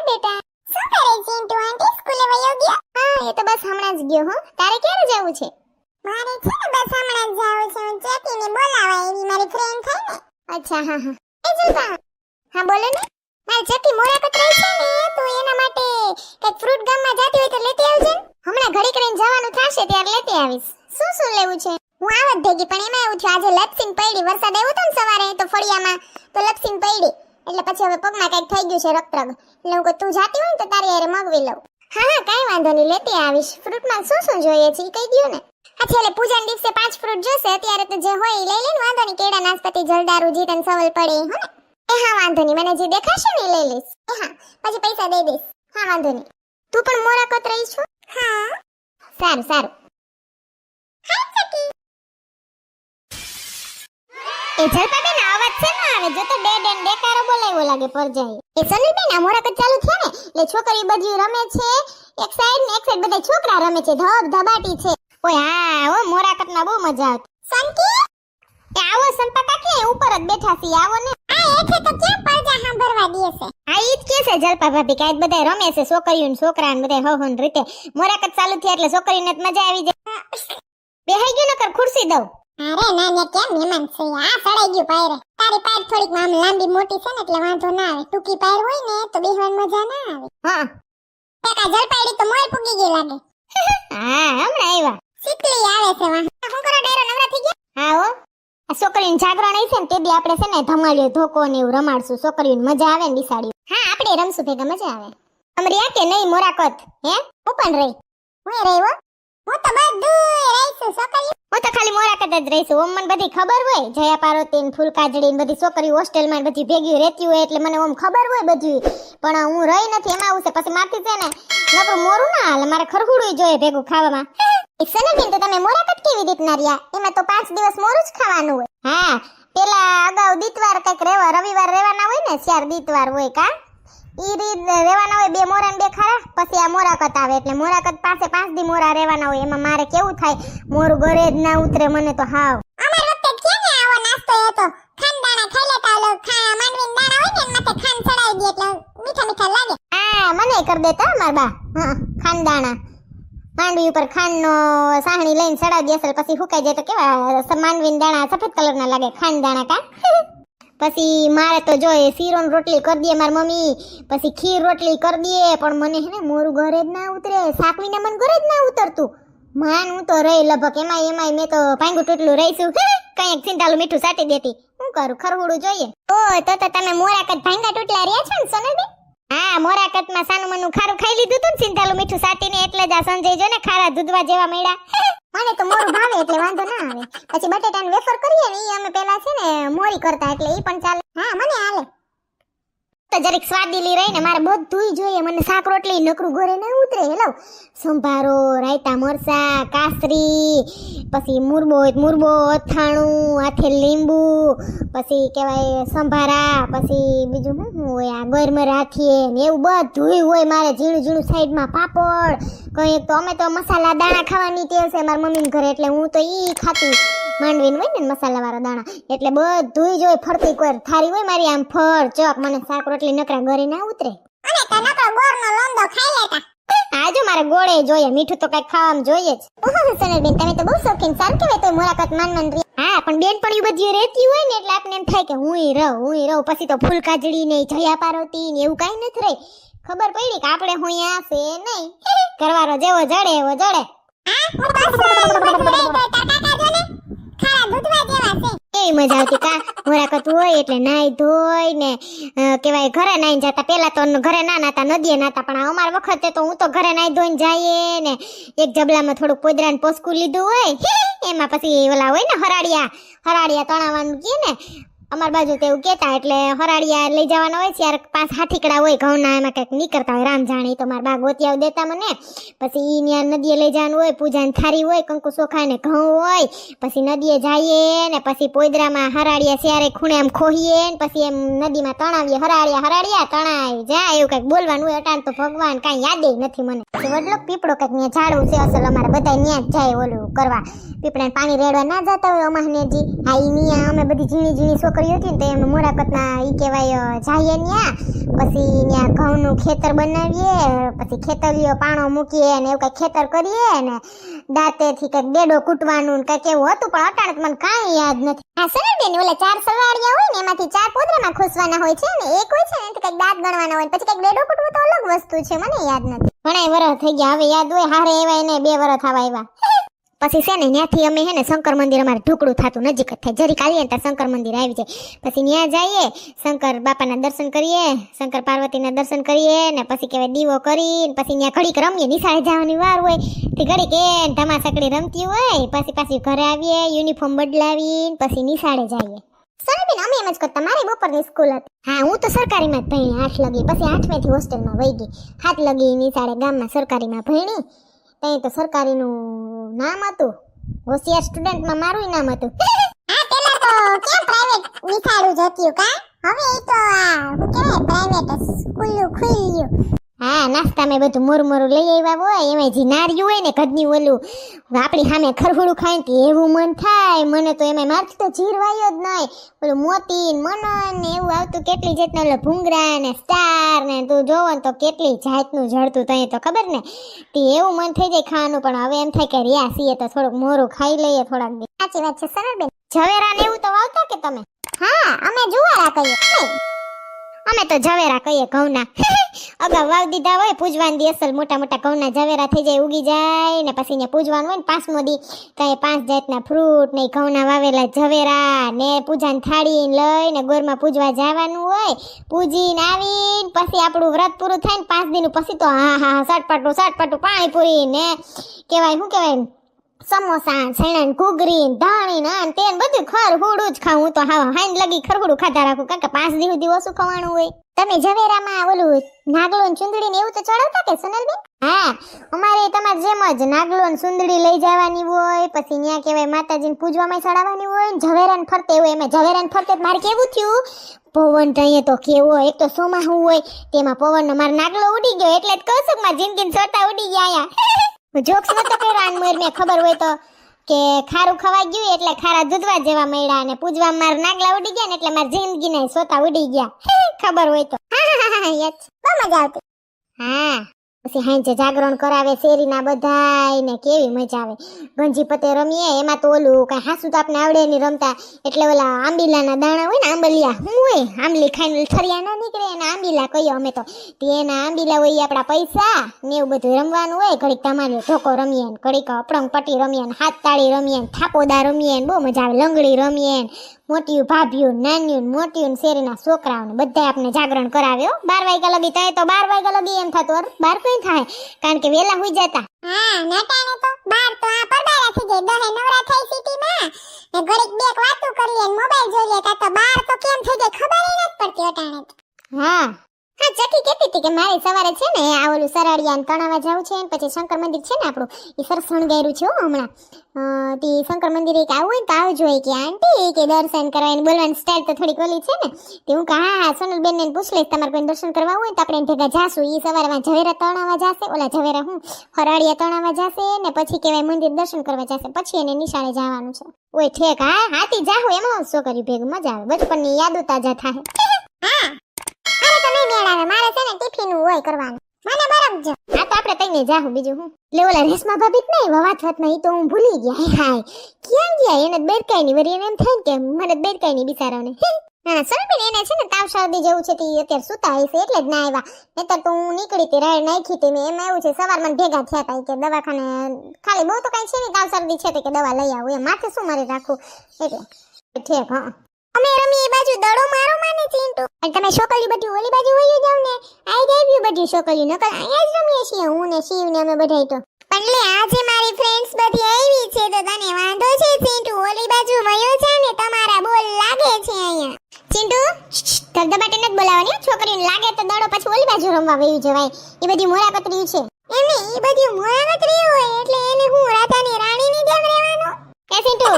બેટા શું કરે ચિંટુ આંટી સ્કૂલે વયો ગયો? હા એ તો બસ હમણાં જ ગયો હો. તારે ક્યારે જવું છે? મારે છે ને બસ હમણાં જ જાવું છે. હું ચેકીને બોલાવા એવી મારી ફ્રેન્ડ થાય ને. અચ્છા હા હા એ જોતા હા બોલો ને. મારી ચકી મોરાકત રહી છે ને તો એના માટે કઈક ફ્રૂટ ગામમાં જાતી હોય તો લેતી આવજે. હમણાં ઘડી કરીને જવાનું થશે ત્યારે લેતી આવીશ. શું શું લેવું છે? હું આવત ભેગી પણ એમાં એવું થયું આજે લપસીન પડી. વરસાદ આવ્યો તો ને સવારે તો ફળિયામાં તો લપસીન પડી એટલે પછી હવે પગમાં કઈક થઈ ગયું છે રક્તરગ. એટલે હું તું જાતી હોય ને તો તારી હારે મગવી લઉં. હા હા કાઈ વાંધો નહીં લેતી આવીશ. ફ્રૂટમાં શું શું જોઈએ છે એ કહી દયો ને. હા છેલ્લે પૂજાના દિવસે 5 ફ્રૂટ જોશે. અત્યારે તો જે હોય એ લઈ લે ને વાંધો નહીં. કેળા નાસપતિ જલદારુ જીતન સવલ પડે હો ને. એ હા વાંધો નહીં મને જે દેખાશે ને એ લઈ લઈશ. એ હા પછી પૈસા દઈ દઈશ. હા વાંધો નહીં. તું પણ મોરાકત રહી છો? હા સારું સારું. એ જલપાબેન અવાજ છે ને આવે જો તો ડેડ એન્ડ ડેકારો બોલાવ્યો લાગે પર જાય. એ સનલબેન આ મોરાકત ચાલુ થયા ને એટલે છોકરી બધી રમે છે એક સાઈડ ને એક સાઈડ બધા છોકરા રમે છે. ધબ ધબાટી છે. ઓય હા ઓ મોરાકત માં બહુ મજા આવતી. સંકી એ આવો સંપા કાકી ઉપર જ બેઠા છીએ આવો ને. આ એઠે તો ક્યાં પડદા સાંભળવા દે છે. આ ઈ જ કે છે જલપા ભાભી કે આજ બધા રમે છે છોકરીઓ ને છોકરા ને બધા હવન રીતે. મોરાકત ચાલુ થયા એટલે છોકરીઓને મજા આવી જાય. બેહાઈ ગયો નકર ખુરશી દઉં. અરે ના ને કેમ મહેમાન છે આ સડાઈ ગયું પાયરે. તારી પાયર થોડીક આમ લાંબી મોટી છે ને એટલે વાંધો ના આવે. ટૂંકી પાયર હોય ને તો બેહવાની મજા ના આવે. હા એકા જલપાડી તો મોય પૂગી ગઈ લાગે. હા હમણાં આવ્યા. શીતલી આવે છે વાહ. હું કરો ડેરો નવરા થઈ ગયા? હા હો આ છોકરીઓને જાગરણ આવી છે ને તે દી આપણે છે ને ધમાલિયો ધોકો ને એવું રમાડશું. છોકરીઓને મજા આવે ને બિસાડી. હા આપણે રમશું ભેગા મજા આવે. અમરી આ કે નહીં મોરાકત હે હું પણ રહી. હું રહી હો. હું તો બધું રહીશું છોકરીઓ. હું તો ખાલી મોરાકત જ રહીશું. ઓમ મને બધી ખબર હોય જયા પાર્વતી ને ફૂલ કાજડી ને બધી છોકરીઓ હોસ્ટેલમાં બધી ભેગી રહેતી હોય એટલે મને ઓમ ખબર હોય બધી. પણ હું રહી નથી એમાં આવું છે પછી મારથી છે ને નકરું મોરું ના હાલે. મારે ખરખુડું જોઈએ ભેગું ખાવામાં. સનલબેન તો તમે મોરાકત કેવી રીતના રહ્યા? એમાં તો 5 દિવસ મોરું જ ખાવાનું હોય. હા પેલા અગાઉ દીતવાર કઈક રેવા રવિવાર રેવાના હોય ને 4 દીતવાર હોય કા ઈ રીત રેવાના હોય 2 મોરા ને 2 ખારા. પછી આ મોરાકત આવે એટલે મોરાકત પાસે 5 દી મોરા રેવાના હોય. એમાં મારે કેવું થાય મોરું ઘરે જ ના ઉતરે મને તો હાવ. અમાર વખતે કે ને આવો નાસ્તો હતો ખાનદાણા ખાઈ લેતા ઓલો માંડવીન દાણા હોય ને માથે ખાંડ ચડાવી દે એટલે મીઠા મીઠા લાગે. હા મને કરી દેતા માર બા. હા ખાનદાણા માંડવી ઉપર ખાંડનો સાહણી લઈને ચડાવી દેસલ પછી સુકાઈ જાય તો કેવા માંડવીન દાણા સફેદ કલરના લાગે ખાંડ દાણા કા. પછી મારે તો જો શીરો ને રોટલી કરી દે મારી મમ્મી. પછી ખીર રોટલી કરી દે પણ મને હે ને મોરું ઘરે જ ના ઉતરે. સાકવીને મને ઘરે જ ના ઉતરતું. માન હું તો રહી લભક એમાંય મેં તો પાંગું ટૂટલું રહીશું. કંઈક સિંધાલું મીઠું સાટી દેતી. શું કરું ખરવડું જોઈએ. ઓ તો તમે મોરાકત ભાંગા ટૂટલા રહ્યા છો ને સોનલબેન? હા મોરાકતમાં સાનું મનું ખારું ખાઈ લીધું તું ને સિંધાલું મીઠું સાટીને એટલે જ આ સંજય જો ને ખારા દૂધવા જેવા મળ્યા. મને તો મોરું ભાવે એટલે વાંધો ના આવે. પછી બટેટાનું વેફર કરીએ ને ઈ અમે પેલા છે ને મોરી કરતા એટલે ઈ પણ ચાલે. હા મને હાલે તો જરીક સ્વાદીલી રહીને મારે બધુંય જોઈએ. મને શાક રોટલી નકરું ઘરે ના ઉતરે. હેલો સંભારો રાયતા મરસા કાસરી પછી મુરબો અથાણું હાથે લીંબુ પછી કહેવાય સંભારા પછી બીજું શું હોય આ ગરમર હાથીએ ને એવું બધુંય હોય મારે. ઝીણું ઝીણું સાઈડમાં પાપડ કંઈક તો અમે તો મસાલા દાણા ખાવાની ટેવ છે મારા મમ્મીને ઘરે એટલે હું તો ઈ ખાતી. માંડવીને હોય ને મસાલા વાળા દાણા એટલે બધુંય જોઈ ફરતી કોઈ થારી હોય મારી આમ ફર ચોક. મને શાક રોટલી નકરા ઘરે ના ઉતરે. અને તો નકરો ગોળનો લોંદો ખાઈ લેતા. આજો મારે ગોળે જોઈએ મીઠું તો કઈ ખાવામાં જોઈએ જ. ઓહો સનલબેન તમે તો બહુ શોખીન. સારું કહેવાય તો મોરાકત માન રહી. હા પણ બેનપણી બધી રહેતી હોય ને એટલે આપણે એમ થાય કે હુંય રહું. પછી તો ફૂલ કાજડી ને જયા પાર્વતી ને એવું કઈ નથી રહી. ખબર પડી કે આપણે હુંયા છે નહીં. કરવારો જેવો જડે એવો જડે. એવી મજા આવતી કા મોરાકત હોય એટલે નાઈ ધોઈ ને કેવાય ઘરે નાઈ જતા. પેલા તો ઘરે ના નાતા નદીએ નાતા પણ અમાર વખતે તો હું તો ઘરે નાઈ ધોઈને જઈએ ને એક જબલામાં થોડુંક પોદરા ને પોસકું લીધું હોય એમાં પછી ઓલા હોય ને હરાડિયા તણાવવાનું કે ને અમાર બાજુ તો એવું કેતા એટલે હરાડિયા લઈ જવાના હોય. 4-5 હાથીકડા હોય ઘઉંના એમાં કઈક નીકળતા હોય રામ જાણે. તો મારા બા ગોતિયાઓ દેતા મને. પછી ઈ નદીએ લઈ જવાનું હોય પૂજાની થારી હોય કંકુ ચોખા ને ઘઉં હોય. પછી નદીએ જઈએ ને પછી પોદરામાં હરાડિયા સ્યારે ખૂણે આમ ખોહીએ ને પછી એમ નદીમાં તણાવીએ. હરાડિયા તણાય જાય એવું કઈક બોલવાનું હોય. અટાણ તો ભગવાન કાંઈ યાદે નથી મને. વડલો પીપળો કઈક ત્યાં ઝાડવું છે અસલ અમારે બધા ત્યાં જ જાય ઓલું કરવા. પીપળાને પાણી રેડવા ના જતા હોય અમાહનેજી. હા ઈ ન્યા અમે બધી ઝીણી ઝીણી છોકરીઓ હતી ને તો એમ મોરાકતના ઈ કહેવાય જઈએ ન્યા, પછી ન્યા ઘઉંનું ખેતર બનાવીએ, પછી ખેતરીઓ પાણો મૂકીએ ને એવું કઈ ખેતર કરીએ ને દાંતેથી કઈક ડેડો કૂટવાનું કઈક એવું હતું, પણ અટાણે મને કાંઈ યાદ નથી. હા સરળબેન, ઓલા 4 સવાડિયા હોય ને એમાંથી 4 પોદરામાં ખોસવાના હોય છે ને, એક હોય છે ને એનાથી કઈક દાંત ગણવાના હોય, પછી કઈક ડેડો કૂટવું તો અલગ વસ્તુ છે, મને યાદ નથી. ઘણા વર્ષ થઈ ગયા, હવે યાદ હોય હારે એવા એને 2 વર્ષ થવા આવ્યા. પછી છે ને ત્યાંથી અમે હે ને શંકર મંદિર અમારે ઢોકળું થતું નજીક જ થાય, જરીક આવીએ ને ત્યાં શંકર મંદિર આવી જાય, પછી ત્યાં જઈએ શંકર બાપાના દર્શન કરીએ, શંકર પાર્વતીના દર્શન કરીએ ને પછી કહેવાય દીવો કરીને પછી ત્યાં ઘડીક રમીએ, નિશાળે જવાની વાર હોય તે ઘડીક એ ધમાસકડી રમતી હોય, પછી પાછી ઘરે આવીએ યુનિફોર્મ બદલાવીને પછી નિશાળે જઈએ. સોનીબેન અમે એમ જ કરતા, મારી બપોરની સ્કૂલ હતી. હા હું તો સરકારીમાં જ ભણી 8 લગી, પછી 8મે થી હોસ્ટેલમાં વહી ગઈ, 7 લગી નિશાળે ગામમાં સરકારીમાં ભણી. ત્યાં તો સરકારીનું નામ હતું, હોશિયાર સ્ટુડન્ટમાં મારું નામ હતું. હા પેલા તો કેમ પ્રાઇવેટ નિશાળું જતી કા, હવે ઈ તો હું કહેવાય પ્રાઇવેટ સ્કૂલ ખુલ્યું. હા નાસ્તા મેં બધું મોરું લઈ આવ્યા હોય, એમાં જે નારિયું હોય ને કદની ઓલું આપણી સામે ખરખુડું ખાય ને એવું મન થાય. મને તો એમાં મારથી તો જીરવાયો જ નહીં, ઓલું મોતી મનન ને એવું આવતું, કેટલી જાતના ઓલા ભૂંગરા ને સ્ટાર ને તું જોવો ને તો કેટલી જાતનું જળતું, તઈ તો ખબર ને તે એવું મન થઈ જાય ખાવાનું. પણ હવે એમ થાય કે રહ્યા છીએ તો થોડુંક મોરું ખાઈ લઈએ થોડાક દી. સાચી વાત છે સરળબેન. ઝવેરા ને એવું તો વાવતા કે તમે? હા અમે જુવારા કહીએ, અમે તો ઝવેરા કહીએ ઘઉંના. અગાઉ વાવ દીધા હોય, પૂજવાન દી અસલ મોટા મોટા ઘઉંના ઝવેરા થઈ જાય, ઉગી જાય ને પછી ને પૂજવાનું હોય ને 5મો દી કઈ 5 જાતના ફ્રૂટ ને ઘઉંના વાવેલા ઝવેરા ને પૂજાની થાળી લઈને ગોરમાં પૂજવા જવાનું હોય. પૂજીને આવીને પછી આપણું વ્રત પૂરું થાય ને 5 દિન પછી તો હા સટપટું પાણીપુરી ને કહેવાય શું કહેવાય સમોસા છેણા ઘૂઘરી ધાણી નાન તેન બધું ખરહુડું જ ખાવું. તો હા હાઈન લગી ખરહુડું ખાતા રાખું, કારણ કે 5 દિવસ સુધી ઓછું ખાવાનું હોય. તમે ઝવેરામાં ઓલું નાગલો ને ચુંદડી ને એવું તો ચડાવતા કે સોનલબેન? હા અમારે તમારે જેમ જ નાગલો ને ચુંદડી લઈ જવાની હોય, પછી ત્યાં કહેવાય માતાજીને પૂજવામાં ચડાવવાની હોય ને ઝવેરાને ફરતે હોય. એમાં ઝવેરાને ફરતે મારે કેવું થયું, પવન અહીંયા તો કેવો, એક તો સોમાહું હોય તેમાં પવનનો મારો નાગલો ઉડી ગયો, એટલે જ કહું છું મારી જિંદગીને સોટા ઉડી ગયા અહીંયા. જોક્સ નતો કર્યો આનમોર, મેં ખબર હોય તો કે ખારું ખવાઈ ગયું એટલે ખારા દૂધવા જેવા મળ્યા, અને પૂજવા માર નાગલા ઉડી ગયા ને એટલે મારી જિંદગીના સોતા ઉડી ગયા. ખબર હોય તો હા યસ બહુ મજા આવતી. હા પછી હાંજે જાગરણ કરાવે શેરીના બધાય ને કેવી મજા આવે. ગંજી પતે રમીએ, એમાં તો ઓલું કઈ હાસું તો આપણે આવડે નહીં રમતા, એટલે ઓલા આંબીલાના દાણા હોય ને આંબલિયા શું હોય, આંબલી ખાઈને થરિયા ના નીકળે એને આંબીલા કહીએ અમે તો. એના આંબીલા હોય આપણા પૈસા ને એવું બધું રમવાનું હોય. ઘડીક તમારે ઢોકો રમીએ ને ઘડીક અપડંગ પટ્ટી રમીએ ને હાથ તાળી રમીએ ને થાપોદા રમીએ ને બહુ મજા આવે. લંગડી રમીએ ને મોટિયું ભાભિયું નાન્યું મોટિયું શેરીના છોકરાઓને બધા આપણે જાગરણ કરાવ્યો. 12 વાગ્યા લગી થાય તો 12 વાગ્યા લગી એમ થતું 12 કઈ થાય, કારણ કે વેલા હોઈ જતા. હા નટાને તો 12 તો આ પરબારા થઈ જાય, દહે નવરા થઈ સિટીમાં ને ઘડીક બેક વાતો કરીએ ને મોબાઈલ જોઈએ, તા તો 12 તો કેમ થઈ જાય ખબર ય નથી પડતી અટાણે. હા હા ચકી કહેતી હતી કે મારે સવારે છે ને આ ઓલું સરાડિયા તણાવા જવું છે ને પછી શંકર મંદિર છે ને આપણું એ સરસ શણગાર્યું છે હમણાં. તે શંકર મંદિરે એક આવું હોય તો આવજો કે આંટી કે દર્શન કરવા. એને બોલવાની સ્ટાઇલ તો થોડીક ઓલી છે ને, તે હું કહા હા સોનલબેન ને પૂછ લઈશ તમારે કોઈ દર્શન કરવા હોય તો આપણે ભેગા જાશું. એ સવારમાં ઝવેરા તણાવા જશે, ઓલા ઝવેરા હું હરાડિયા તણાવા જશે ને પછી કહેવાય મંદિર દર્શન કરવા જશે, પછી એને નિશાળે જવાનું છે. ઓય ઠેક હા હાથી જાહો એમાં શું કર્યું ભેગું મજા આવે, બચપનની યાદો તાજા થાય. હા અરે તો નહીં મેળાવે, મારે છે ને ટિફિન હોય કરવાનું, મને બરાબર જો. હા તો આપણે તઈને જાહું બીજું હું. એટલે ઓલા રેશમા ભાભી જ નહીં વાતમાં ઈ તો હું ભૂલી ગયા. હાય ક્યાં ગયા, એને બેરકાઈ ની વરી એને એમ થાય કે મને બેરકાઈ ની બિચારાને. ના સરબેન એને છે ને તાવ શરદી જેવું છે તે અત્યારે સુતા હશે એટલે જ ના આવ્યા, નહીતર તો હું નીકળી હતી રાડ નાખી હતી મેં. એમાં એવું છે સવારમાં ભેગા થયા હતા કે દવાખાને ખાલી બહુ તો કઈ છે ને તાવ શરદી છે કે દવા લઈ આવું, એમ માથે શું મારે રાખવું એટલે ઠીક. હા અમે રમી એ બાજુ દડો મારો માને ચિંટુ, અને તમે છોકરીઓ બધી ઓલી બાજુ વહી જાવ ને આઈ જાય બધી છોકરીઓ, નકર અહીંયા જ રમીએ છીએ હું ને શિવ ને અમે બધાય તો. પણ લે આજે મારી ફ્રેન્ડ્સ બધી આવી છે તો તને વાંધો છે ચિંટુ, ઓલી બાજુ વયો જા ને તમારા બોલ લાગે છે અહીંયા. ચિંટુ ધબધબાટે નથી બોલાવવાની, છોકરીને લાગે તો દડો પછી ઓલી બાજુ રમવા વયું જવાય. એ બધી મોરાકતરી છે એમને, એ બધી મોરાકતરી હોય એટલે એને હું રાધાની રાણીની જેમ રહેવાનો. એ ચિંટુ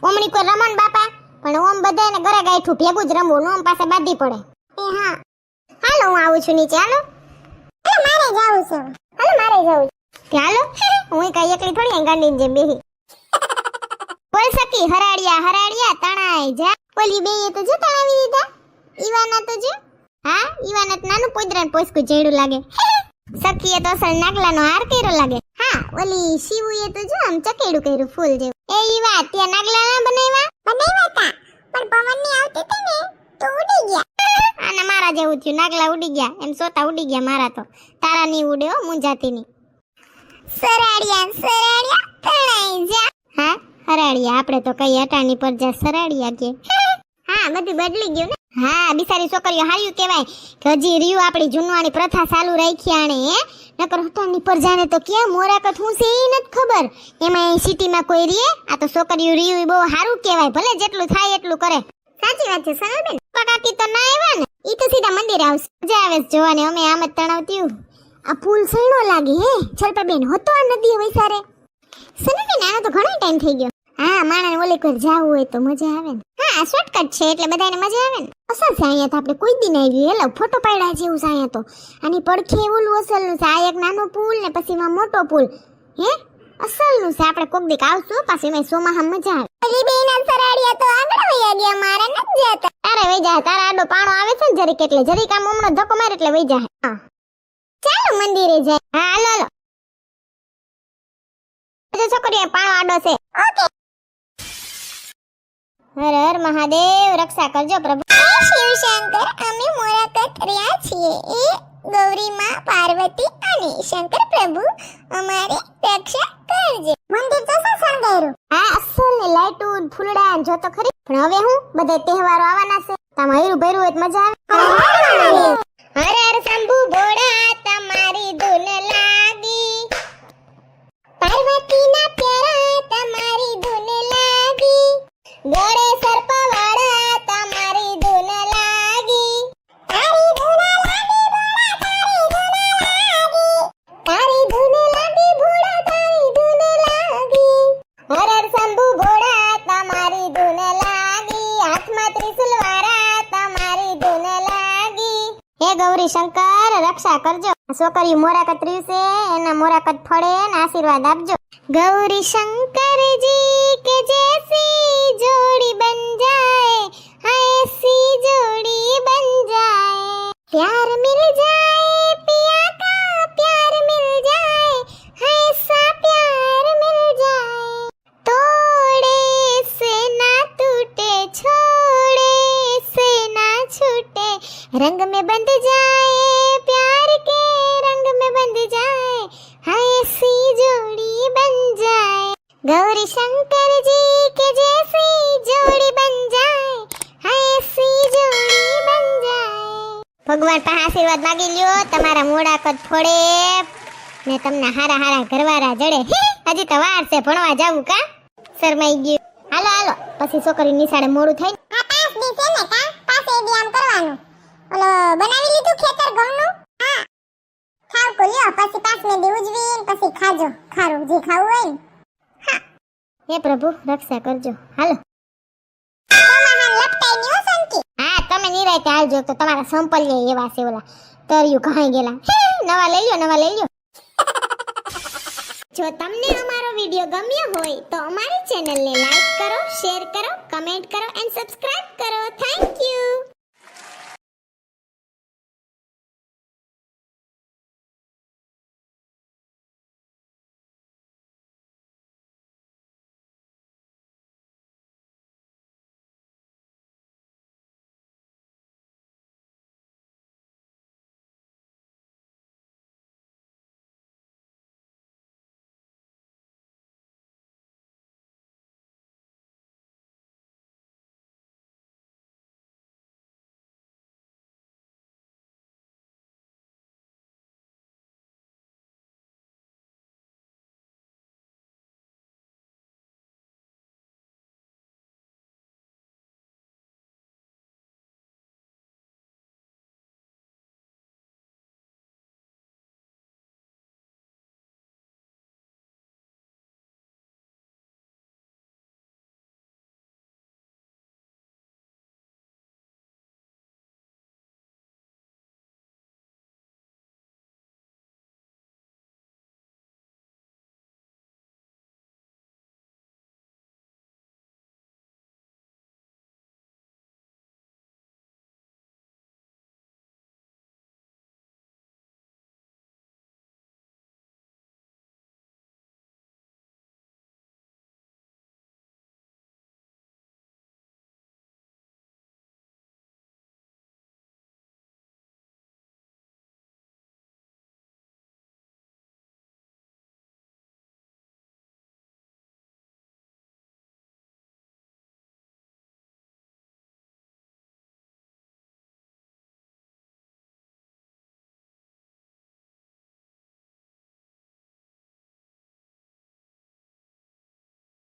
ઓમણી કોઈ રમણ બાપા, પણ ઓમ બધાને ગરા ગાયઠું ભેગું જ રમવું, ઓમ પાસે બાંધી પડે. એ હા હાલો હું આવું છું નીચે. હાલો મારે જાવું છે, હાલો મારે જાવું છે. હાલો હું કઈ એકલી થોડી ગાંડીને જેમ બેહી બોલ સકી હરાડિયા તણાઈ જા. ઓલી બેયે તો જો તણાવી દીધા. ઈવાના તો જો. હા ઈવાના તો નાનું પોદરાન પોસકું જેડું લાગે. સખીએ તો અસલ નાગલાનો હાર કર્યો લાગે. હા ઓલી શિવુએ તો જો આમ ચકેડું કર્યું ફૂલ જેવું. એ ઈવા ત્યાં નાગલા ના બનાવ્યા તા પણ પવન ની આવતી હતી ને તો ઉડી ગયા. આના મારા જેવું થયું, નાગલા ઉડી ગયા એમ સોતા ઉડી ગયા મારા તો. તારા ની ઉડે હો મુંજાતી ની. સરાડિયા તણાઈ જા. હા હરાડિયા આપણે તો કઈ અટાણી પર જા સરાડિયા કે. હા બધું બદલી ગયું ને. હા બિચારી છોકરીઓ હાર્યું કહેવાય કે હજી રહ્યું આપણી જૂનવાણી પ્રથા ચાલુ રાખી આણે હે. નકર હટાની પર જાણે તો ક્યાં મોરાકત હું છે એ નથી ખબર. એમાં સિટીમાં કોઈ રીએ આ તો છોકરીઓ રહ્યું બહુ સારું કહેવાય. ભલે જેટલું થાય એટલું કરે. સાચી વાત છે સનલબેન. કાકી તો ના આવ્યા ને ઈ તો સીધા મંદિર આવશે. મજા આવે છે જોવાની. અમે આમ જ તણાવતી આ પુલ સણો લાગે હે છલપાબેન હોતો આ નદી વૈસારે. સનલબેન આનો તો ઘણો ટાઈમ થઈ ગયો. હા માણાને ઓલે કોઈ જાવું હોય તો મજા આવે ને. હા શોર્ટકટ છે એટલે બધાને મજા આવે ને. અસલ છે અહીંયા તો આપણે કોઈ દી ના આવ્યું. હેલો ફોટો પાડ્યા જેવું છે અહીંયા તો. આની પડખે ઓલું અસલનું છે. આ એક નાનો પુલ ને પછી માં મોટો પુલ. હે અસલનું છે. આપણે કોક દીક આવશું પાછી મેં સોમાહા મજા આવે. અલી બેના સરાડિયા તો આગળ વયા ગયા મારા નથી જતા. અરે વઈ જાય તારા આડો પાણો આવે છે ને જરીક એટલે જરીક આમ હમણાં ધક્કો મારે એટલે વઈ જાય. હા ચાલો મંદિરે જાય. હા હાલો છોકરીઓ પાણો આડો છે. ઓકે હર હર મહાદેવ રક્ષા કરજો પ્રભુ. શિવ શંકર અમે મોરાકત રહ્યા છીએ. એ ગૌરી માં પાર્વતી અને શંકર પ્રભુ અમારી રક્ષા કરજે. મંદિર તો સણગાયરું. હા અસલ ને લાઈટો ફૂલડા જો તો ખરી. પણ હવે હું બધા તહેવારો આવવાના છે. તમારું ભર્યું હોય મજા આવે. હર હર શંભુ ભોળા તમારી ધૂન લાગી. પાર્વતી ના પ્યારા તમારી ધૂન લાગી. ગળે સર્પ વાળા તમારી ધૂન લાગી. તારી ધૂન લાગી ભોળા તારી ધૂન લાગી. તારી ધૂન લાગી ભોળા તારી ધૂન લાગી. હર હર શંભુ ભોળા તમારી ધૂન લાગી. હાથમાં ત્રિશુલ વાળા તમારી ધૂન લાગી. હે ગૌરી શંકર રક્ષા કરજો. છોકરી મોરાકત રહ્યું છે એના મોરાકત ફળે ને આશીર્વાદ આપજો. गौरी शंकर जी के जैसी जोड़ी बन जाए, हाँ ऐसी जोड़ी बन जाए. प्यार मिल जाए पिया का प्यार मिल जाए, हाँ ऐसा प्यार मिल जाए. तोड़े से ना टूटे छोड़े से ना छूटे, रंग में बंध जाए प्यार के रंग में बंध जाए, हाँ ऐसी जोड़ी बन जाए. गौरी शंकर जी के जैसी जोड़ी बन जाए, हाँ ऐसी जोड़ी बन जाए. ભગવાન પાસે આશીર્વાદ માંગી લ્યો. તમારા મોડાકત ફોડે ને તમને હારા હારા ઘરવાળા જડે. હજી તો વાર છે ભણવા જાવું કા શરમાઈ ગયું. હાલો હાલો પછી છોકરી નિશાળે મોડું થાય ને. આ 5 દી છે ને કા પાસે દી આમ કરવાનું. ઓલો બનાવી લીધું ખેતર ઘઉંનું. હા ખાવ કો લ્યો પછી 5 દી ઉજવીને પછી ખાજો ખારું જે ખાવું હોય ને. હા હે પ્રભુ રક્ષા કરજો. હાલો હા તમે નિરાયતે હાલજો તો તમારા સંપલ એવા છે ઓલા તરિયું કહાઈ ગયેલા. નવા લઈ લ્યો. જો તમને અમારો વિડિયો ગમ્યો હોય તો અમારી ચેનલને લાઈક કરો, શેર કરો, કમેન્ટ કરો એન્ડ સબસ્ક્રાઇબ કરો. Thank you.